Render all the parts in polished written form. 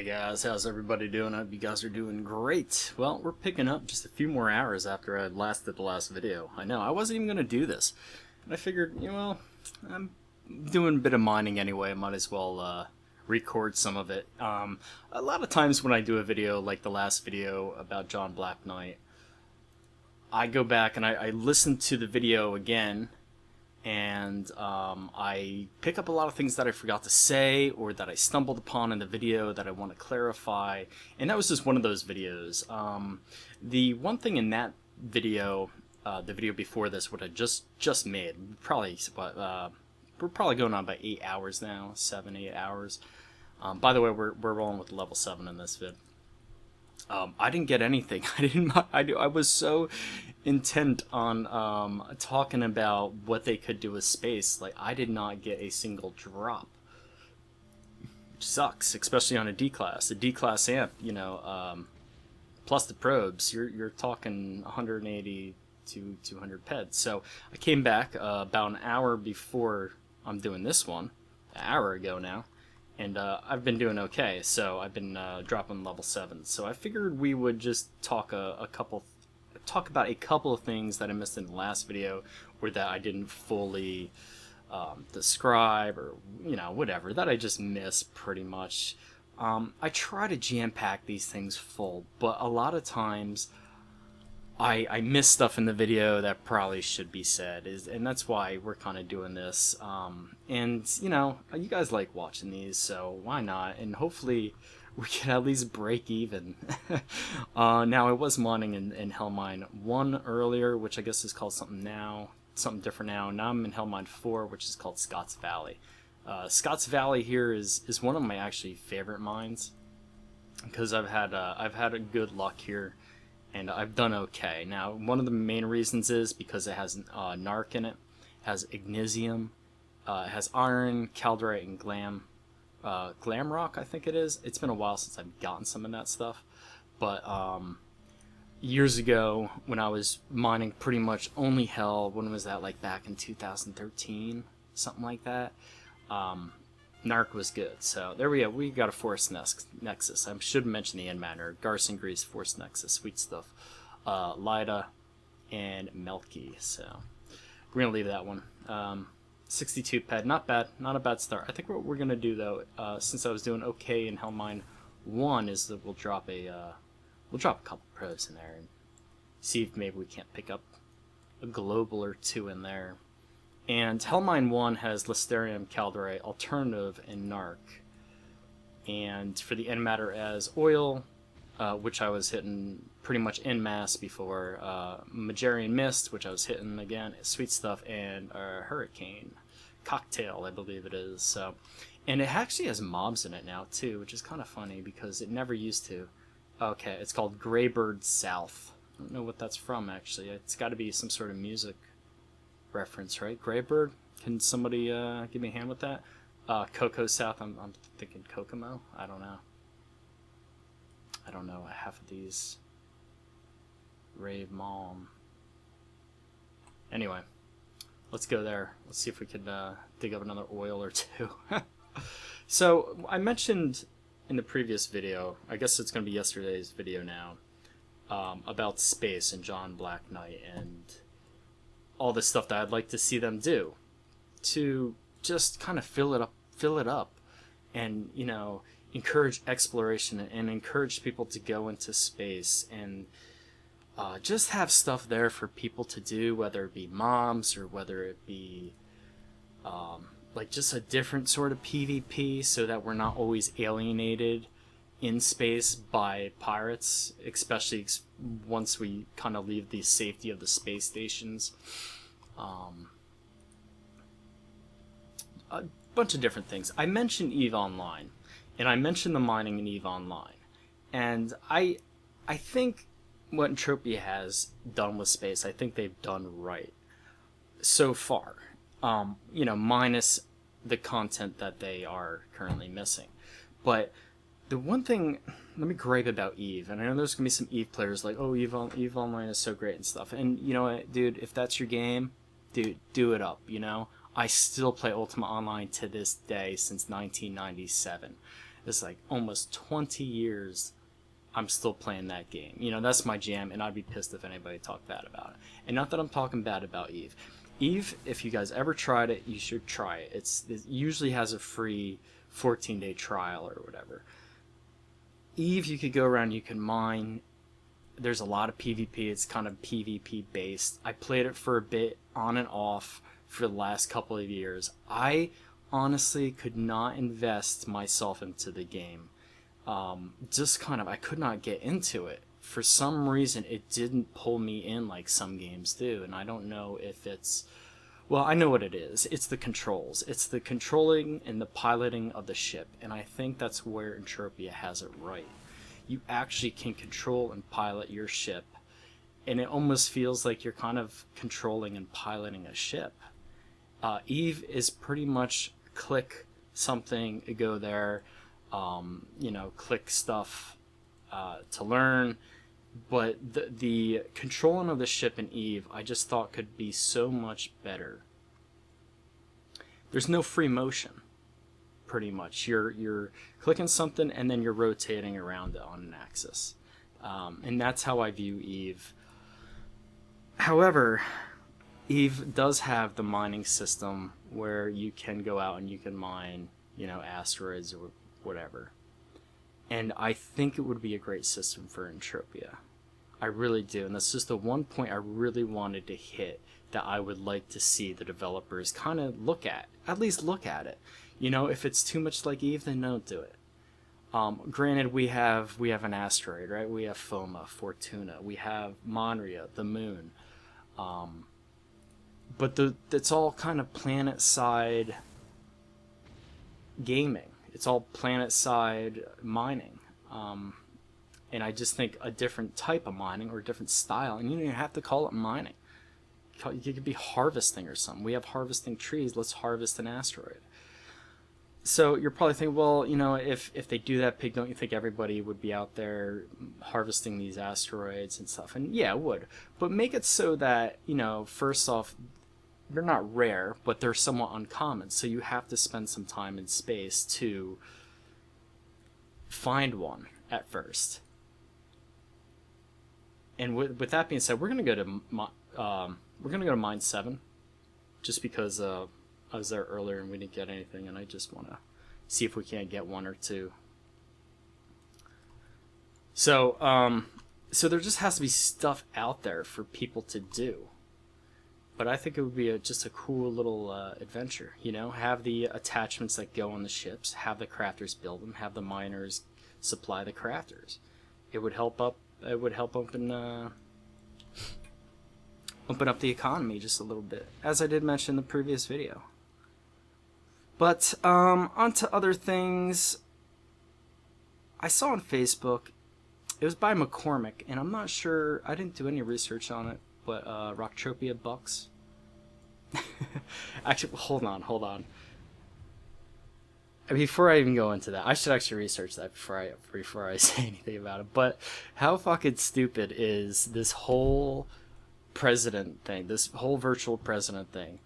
Hey guys, how's everybody doing? I hope you guys are doing great. Well, we're picking up just a few more hours after I last did the last video. I know, I wasn't even going to do this. And I figured, I'm doing a bit of mining anyway, I might as well record some of it. A lot of times when I do a video like the last video about John Black Knight, I go back and I listen to the video again, and I pick up a lot of things that I forgot to say or that I stumbled upon in the video that I want to clarify, and that was just one of those videos. The one thing in that video, the video before this, what I just made, we're probably going on about 8 hours now, 7-8 hours. By the way, we're rolling with level 7 in this vid. I didn't get anything. I was so intent on talking about what they could do with space. Like, I did not get a single drop, which sucks, especially on a D class. A D class amp, plus the probes, you're talking 180 to 200 peds. So I came back about an hour before I'm doing this one, an hour ago now. And I've been doing okay, so I've been dropping level 7. So I figured we would just talk about a couple of things that I missed in the last video, or that I didn't fully describe, or whatever that I just missed pretty much. I try to jam pack these things full, but a lot of times I miss stuff in the video that probably should be said, and that's why we're kind of doing this. And you guys like watching these, so why not? And hopefully we can at least break even. Now, I was mining in Hellmine 1 earlier, which I guess is called something different now. Now I'm in Hellmine 4, which is called Scott's Valley. Scott's Valley here is one of my actually favorite mines, because I've had a good luck here. And I've done okay. Now, one of the main reasons is because it has narc in it, has ignisium, it has iron, calderite, and glam rock, I think it is. It's been a while since I've gotten some of that stuff. But years ago, when I was mining pretty much only hell, when was that, like back in 2013? Something like that. Narc was good, so there we go. We got a Force Nexus. I should mention the end matter. Garson Grease, Force Nexus, sweet stuff. Lida, and Melky. So we're gonna leave that one. 62 ped, not bad, not a bad start. I think what we're gonna do though, since I was doing okay in Hellmine 1, is that we'll drop a couple pros in there and see if maybe we can't pick up a global or two in there. And Hellmine 1 has Listerium, Calderite, Alternative, and Narc. And for the end matter as Oil, which I was hitting pretty much en masse before, Magarian Mist, which I was hitting again, Sweet Stuff, and Hurricane. Cocktail, I believe it is. So, and it actually has mobs in it now, too, which is kind of funny because it never used to. Okay, it's called Greybird South. I don't know what that's from, actually. It's got to be some sort of music reference, right? Greybird? Can somebody give me a hand with that? Cocoa South, I'm thinking Kokomo? I don't know. Half of these. Rave Mom. Anyway, let's go there. Let's see if we could dig up another oil or two. So, I mentioned in the previous video, I guess it's going to be yesterday's video now, about space and John Black Knight and all this stuff that I'd like to see them do to just kind of fill it up and encourage exploration and encourage people to go into space and just have stuff there for people to do, whether it be mobs or whether it be like just a different sort of PvP, so that we're not always alienated in space by pirates, especially once we kind of leave the safety of the space stations. A bunch of different things. I mentioned EVE Online, and I mentioned the mining in EVE Online, and I think what Entropia has done with space, I think they've done right so far. Minus the content that they are currently missing, but the one thing, let me gripe about EVE, and I know there's going to be some EVE players like, oh, EVE Online is so great and stuff, and you know what, dude, if that's your game, dude, do it up, I still play Ultima Online to this day since 1997. It's like almost 20 years I'm still playing that game. You know, that's my jam, and I'd be pissed if anybody talked bad about it. And not that I'm talking bad about Eve. Eve, if you guys ever tried it, you should try it. It usually has a free 14-day trial or whatever. Eve, you could go around, you can mine. There's a lot of PvP. It's kind of PvP based. I played it for a bit on and off for the last couple of years. I honestly could not invest myself into the game. I could not get into it. For some reason, it didn't pull me in like some games do, and I don't know if it's... Well, I know what it is. It's the controls. It's the controlling and the piloting of the ship, and I think that's where Entropia has it right. You actually can control and pilot your ship, and it almost feels like you're kind of controlling and piloting a ship. Eve is pretty much click something, go there, click stuff to learn. But the controlling of the ship in Eve, I just thought could be so much better. There's no free motion, pretty much. You're clicking something and then you're rotating around it on an axis. And that's how I view Eve. However, Eve does have the mining system where you can go out and you can mine, asteroids or whatever. And I think it would be a great system for Entropia. I really do. And that's just the one point I really wanted to hit that I would like to see the developers kind of at least look at it. If it's too much like Eve, then don't do it. Granted, we have an asteroid, right? We have Foma, Fortuna. We have Monria, the moon. But it's all kind of planet-side gaming. It's all planet-side mining. And I just think a different type of mining or a different style, and you have to call it mining. You could be harvesting or something. We have harvesting trees. Let's harvest an asteroid. So you're probably thinking, well, if they do that, Pig, don't you think everybody would be out there harvesting these asteroids and stuff? And yeah, it would. But make it so that, first off, they're not rare, but they're somewhat uncommon. So you have to spend some time and space to find one at first. And with that being said, we're gonna go to Mine 7, just because I was there earlier and we didn't get anything, and I just want to see if we can't get one or two. So there just has to be stuff out there for people to do. But I think it would be just a cool little adventure, have the attachments that go on the ships, have the crafters build them, have the miners supply the crafters. It would help open up the economy just a little bit, as I did mention in the previous video. But on to other things. I saw on Facebook, it was by McCormick, and I'm not sure, I didn't do any research on it, but Rocktropia Bucks. Actually, hold on. Before I even go into that, I should actually research that before I say anything about it. But how fucking stupid is this whole president thing, this whole virtual president thing?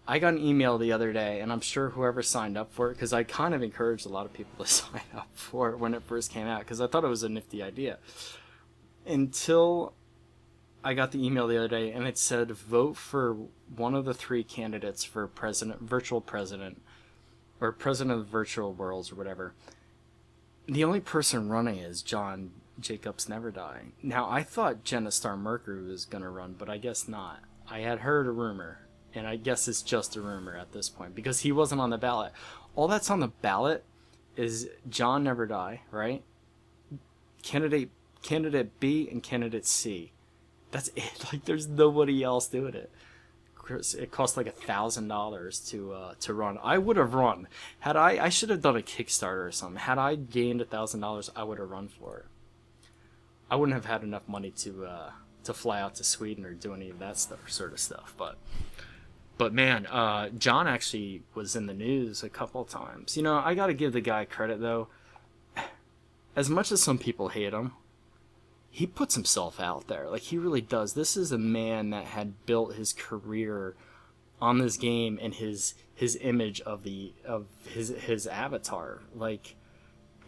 I got an email the other day, and I'm sure whoever signed up for it, because I kind of encouraged a lot of people to sign up for it when it first came out, because I thought it was a nifty idea. Until I got the email the other day, and it said vote for one of the three candidates for virtual president, or president of virtual worlds, or whatever. The only person running is John Jacobs Never Die. Now, I thought Jenna Star Mercury was going to run, but I guess not. I had heard a rumor, and I guess it's just a rumor at this point, because he wasn't on the ballot. All that's on the ballot is John Never Die, right? Candidate B and candidate C. That's it. Like, there's nobody else doing it. It cost like $1,000 to run. I would have run. I should have done a Kickstarter or something. Had I gained $1,000, I would have run for it. I wouldn't have had enough money to fly out to Sweden or do any of that sort of stuff. But man, John actually was in the news a couple times. I got to give the guy credit though. As much as some people hate him, he puts himself out there. Like, he really does. This is a man that had built his career on this game and his image of his avatar. Like,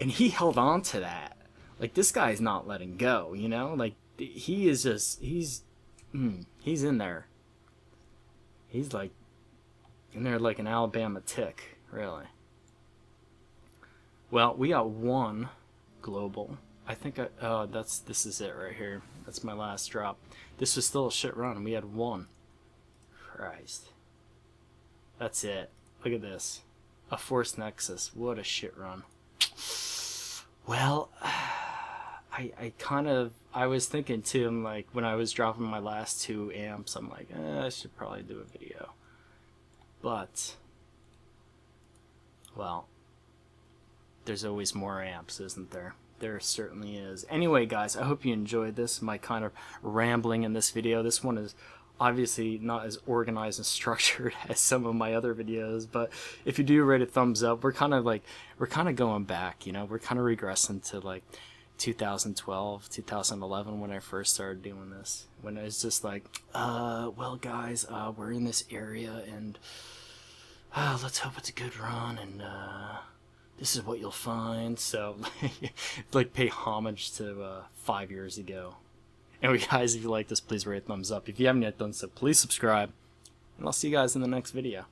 And he held on to that. Like, this guy's not letting go, you know? Like, he is just, he's in there. He's like, in there like an Alabama tick, really. Well, we got one global. I think this is it right here. That's my last drop. This was still a shit run, and we had one. Christ. That's it. Look at this. A Force Nexus. What a shit run. Well, I was thinking too, I'm like, when I was dropping my last 2 amps, I'm like, I should probably do a video. But, well, there's always more amps, isn't there? There certainly is. Anyway, guys, I hope you enjoyed this, my kind of rambling in this video. This one is obviously not as organized and structured as some of my other videos, but if you do rate a thumbs up, we're kind of going back, you know, we're kind of regressing to like 2012, 2011 when I first started doing this, when it's just like, well guys, we're in this area and let's hope it's a good run, and this is what you'll find. So like pay homage to 5 years ago. Anyway, guys, if you like this, please rate a thumbs up. If you haven't yet done so, please subscribe, and I'll see you guys in the next video.